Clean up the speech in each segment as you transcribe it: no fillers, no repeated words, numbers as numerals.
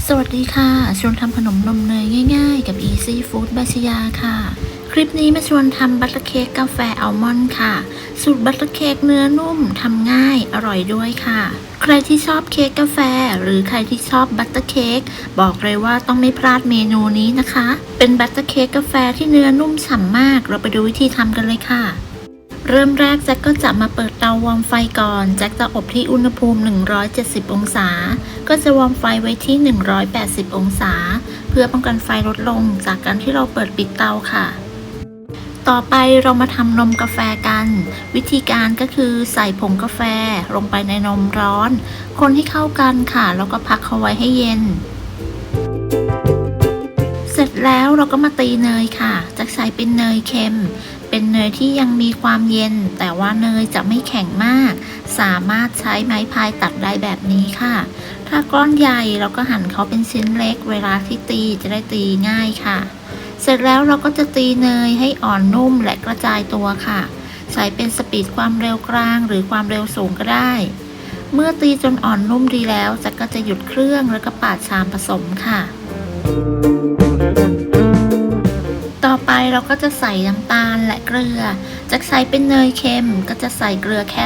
สวัสดีค่ะชวนทำขนมนมเนยง่ายๆกับ Easy Food บายชยาค่ะคลิปนี้มาชวนทำบัตเตอร์เค้กกาแฟอัลมอนด์ค่ะสูตรบัตเตอร์เค้กเนื้อนุ่มทำง่ายอร่อยด้วยค่ะใครที่ชอบเค้กกาแฟหรือใครที่ชอบบัตเตอร์เค้กบอกเลยว่าต้องไม่พลาดเมนูนี้นะคะเป็นบัตเตอร์เค้กกาแฟที่เนื้อนุ่มฉ่ำมากเราไปดูวิธีทำกันเลยค่ะ เริ่มแรกแจ็คก็จะมาเปิดเตาวอร์มไฟก่อนแจ็คจะอบที่อุณหภูมิ170องศาก็จะวอร์มไฟไว้ที่180องศาเพื่อป้องกันไฟลดลงจากการที่เราเปิดปิดเตาค่ะต่อไปเรามาทำนมกาแฟกันวิธีการก็คือใส่ผงกาแฟลงไปในนมร้อนคนให้เข้ากันค่ะแล้วก็พักเขาไว้ให้เย็นเสร็จแล้วเราก็มาตีเนยค่ะจะใช้เป็นเนยเค็มเป็นเนยที่ยังมีความเย็นแต่ว่าเนยจะไม่แข็งมากสามารถใช้ไม้พายตัดได้แบบนี้ค่ะถ้าก้อนใหญ่เราก็หั่นเขาเป็นชิ้นเล็กเวลาที่ตีจะได้ตีง่ายค่ะเสร็จแล้วเราก็จะตีเนยให้อ่อนนุ่มและกระจายตัวค่ะใช้เป็นสปีดความเร็วกลางหรือความเร็วสูงก็ได้เมื่อตีจนอ่อนนุ่มดีแล้วจะก็จะหยุดเครื่องแล้วก็ปาดชามผสมค่ะต่อไปเราก็จะใส่น้ำตาลและเกลือจะใช้เป็นเนยเค็มก็จะใส่เกลือแค่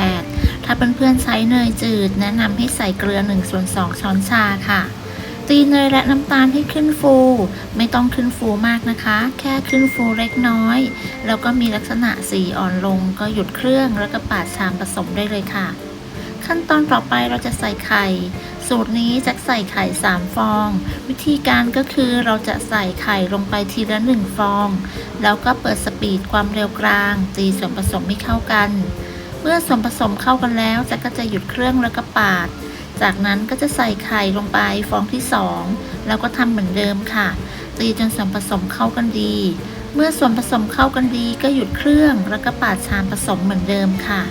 1/8ถ้าเพื่อนๆใช้เนยจืดแนะนำให้ใส่เกลือ1/2ช้อนชาค่ะตีเนยและน้ำตาลให้ขึ้นฟูไม่ต้องขึ้นฟูมากนะคะแค่ขึ้นฟูเล็กน้อยแล้วก็มีลักษณะสีอ่อนลงก็หยุดเครื่องแล้วก็ปาดชามผสมได้เลยค่ะขั้นตอนต่อไปเราจะใส่ไข่สูตรนี้จะใส่ไข่3ฟองวิธีการก็คือเราจะใส่ไข่ลงไปทีละ1ฟองแล้วก็เปิดสปีดความเร็วกลางตีส่วนผสมให้เข้ากันเมื่อส่วนผสมเข้ากันแล้วก็จะหยุดเครื่องแล้วก็ปาดจากนั้นก็จะใส่ไข่ลงไปฟองที่2แล้วก็ทำเหมือนเดิมค่ะตีจนส่วนผสมเข้ากันดีเมื่อส่วนผสมเข้ากันดีก็หยุดเครื่องแล้วก็ปาดชามผสมเหมือนเดิมค่ะ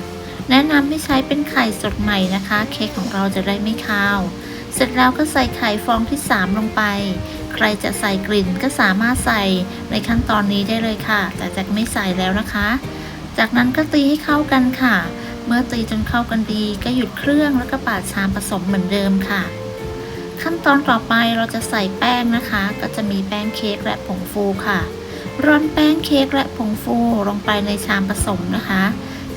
แนะนำให้ใช้เป็นไข่สดใหม่นะคะเค้กของเราจะได้ไม่คาวเสร็จแล้วก็ใส่ไข่ฟองที่3ลงไปใครจะใส่กลิ่นก็สามารถใส่ในขั้นตอนนี้ได้เลยค่ะแต่แจ็คไม่ใส่แล้วนะคะจากนั้นก็ตีให้เข้ากันค่ะเมื่อตีจนเข้ากันดีก็หยุดเครื่องแล้วก็ปาดชามผสมเหมือนเดิมค่ะขั้นตอนต่อไปเราจะใส่แป้งนะคะก็จะมีแป้งเค้กและผงฟูค่ะร่อนแป้งเค้กและผงฟูลงไปในชามผสมนะคะ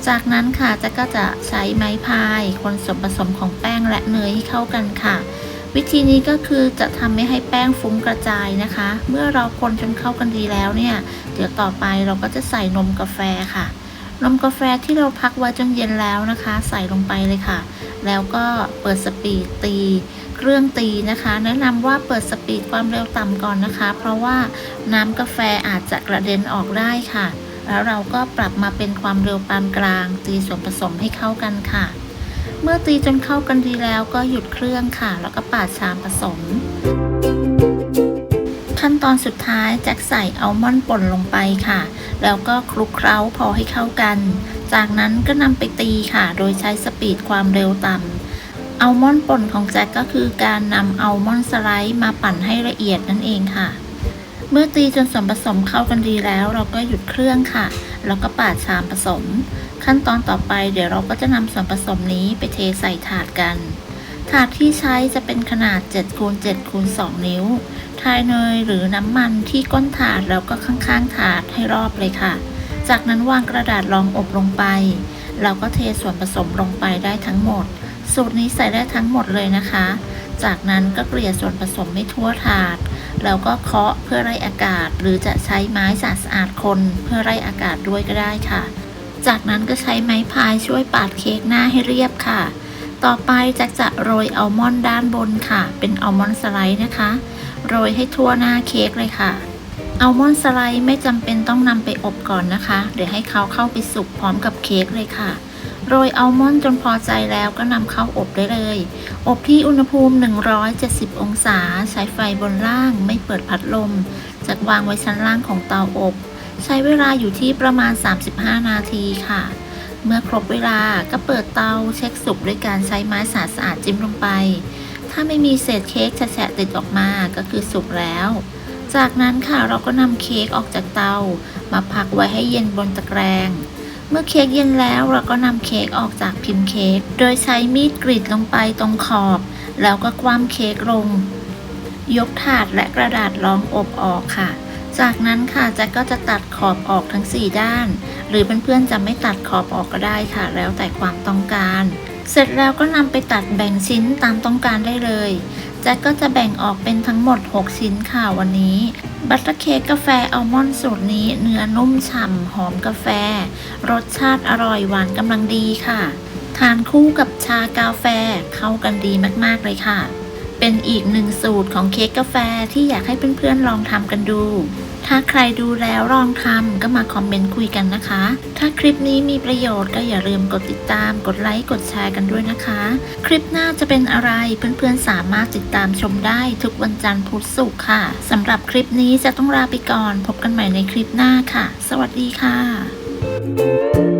จากนั้นค่ะก็จะใช้ไม้พายคนส่วนผสมของแป้งและเนยให้เข้ากันค่ะวิธีนี้ก็คือจะทำให้แป้งฟุ้งกระจายนะคะเมื่อเราคนจนเข้ากันดีแล้วเนี่ยเดี๋ยวต่อไปเราก็จะใส่นมกาแฟค่ะนมกาแฟที่เราพักไว้จนเย็นแล้วนะคะใส่ลงไปเลยค่ะแล้วก็เปิดสปีดตีเครื่องตีนะคะแนะนำว่าเปิดสปีดความเร็วต่ำก่อนนะคะเพราะว่าน้ำกาแฟอาจจะกระเด็นออกได้ค่ะแล้วเราก็ปรับมาเป็นความเร็วปานกลางตีส่วนผสมให้เข้ากันค่ะเมื่อตีจนเข้ากันดีแล้วก็หยุดเครื่องค่ะแล้วก็ปาดชามผสมขั้นตอนสุดท้ายแจ็คใส่อัลมอนด์ป่นลงไปค่ะแล้วก็คลุกเคล้าพอให้เข้ากันจากนั้นก็นำไปตีค่ะโดยใช้สปีดความเร็วต่ำอัลมอนด์ป่นของแจ็คก็คือการนำอัลมอนด์สไลด์มาปั่นให้ละเอียดนั่นเองค่ะเมื่อตีจนส่วนผสมเข้ากันดีแล้วเราก็หยุดเครื่องค่ะแล้วก็ปาดชามผสมขั้นตอนต่อไปเดี๋ยวเราก็จะนำส่วนผสมนี้ไปเทใส่ถาดกันถาดที่ใช้จะเป็นขนาด7x7x2 นิ้วทายเนยหรือน้ำมันที่ก้นถาดแล้วก็ข้างๆถาดให้รอบเลยค่ะจากนั้นวางกระดาษรองอบลงไปเราก็เทส่วนผสมลงไปได้ทั้งหมดสูตรนี้ใส่ได้ทั้งหมดเลยนะคะจากนั้นก็เกลี่ยส่วนผสมให้ทั่วถาดแล้วก็เคาะเพื่อไล่อากาศหรือจะใช้ไม้สะอาดๆคนเพื่อไล่อากาศด้วยก็ได้ค่ะจากนั้นก็ใช้ไม้พายช่วยปาดเค้กหน้าให้เรียบค่ะต่อไปจะโรยอัลมอนด์ด้านบนค่ะเป็นอัลมอนด์สไลด์นะคะโรยให้ทั่วหน้าเค้กเลยค่ะอัลมอนด์สไลด์ไม่จำเป็นต้องนำไปอบก่อนนะคะเดี๋ยวให้เขาเข้าไปสุกพร้อมกับเค้กเลยค่ะโรยอัลมอนด์จนพอใจแล้วก็นำเข้าอบได้เลยอบที่อุณหภูมิ170องศาใช้ไฟบนล่างไม่เปิดพัดลมจัดวางไว้ชั้นล่างของเตาอบใช้เวลาอยู่ที่ประมาณ35นาทีค่ะเมื่อครบเวลาก็เปิดเตาเช็คสุกด้วยการใช้ไม้สะอาดจิ้มลงไปถ้าไม่มีเศษเค้กแฉะติดออกมาก็คือสุกแล้วจากนั้นค่ะเราก็นำเค้กออกจากเตามาพักไว้ให้เย็นบนตะแกรงเมื่อเค้กเย็นแล้วเราก็นำเค้กออกจากพิมพ์เค้กโดยใช้มีดกรีดลงไปตรงขอบ แล้วก็คว่ำเค้กลง ยกถาดและกระดาษรองอบออกค่ะ จากนั้นค่ะแจ็คก็จะตัดขอบออกทั้ง4ด้าน หรือเพื่อนๆจะไม่ตัดขอบออกก็ได้ค่ะ แล้วแต่ความต้องการ เสร็จแล้วก็นำไปตัดแบ่งชิ้นตามต้องการได้เลยแจ็คก็จะแบ่งออกเป็นทั้งหมด6ชิ้นค่ะวันนี้บัตเตอร์เค้กกาแฟอัลมอนด์สูตรนี้เนื้อนุ่มฉ่ำหอมกาแฟรสชาติอร่อยหวานกำลังดีค่ะทานคู่กับชากาแฟเข้ากันดีมากๆเลยค่ะเป็นอีกหนึ่งสูตรของเค้กกาแฟที่อยากให้เพื่อนๆลองทำกันดูถ้าใครดูแล้วลองทำก็มาคอมเมนต์คุยกันนะคะถ้าคลิปนี้มีประโยชน์ก็อย่าลืมกดติดตามกดไลค์กดแชร์กันด้วยนะคะคลิปหน้าจะเป็นอะไรเพื่อนๆสามารถติดตามชมได้ทุกวันจันทร์พุธศุกร์ค่ะสำหรับคลิปนี้จะต้องลาไปก่อนพบกันใหม่ในคลิปหน้าค่ะสวัสดีค่ะ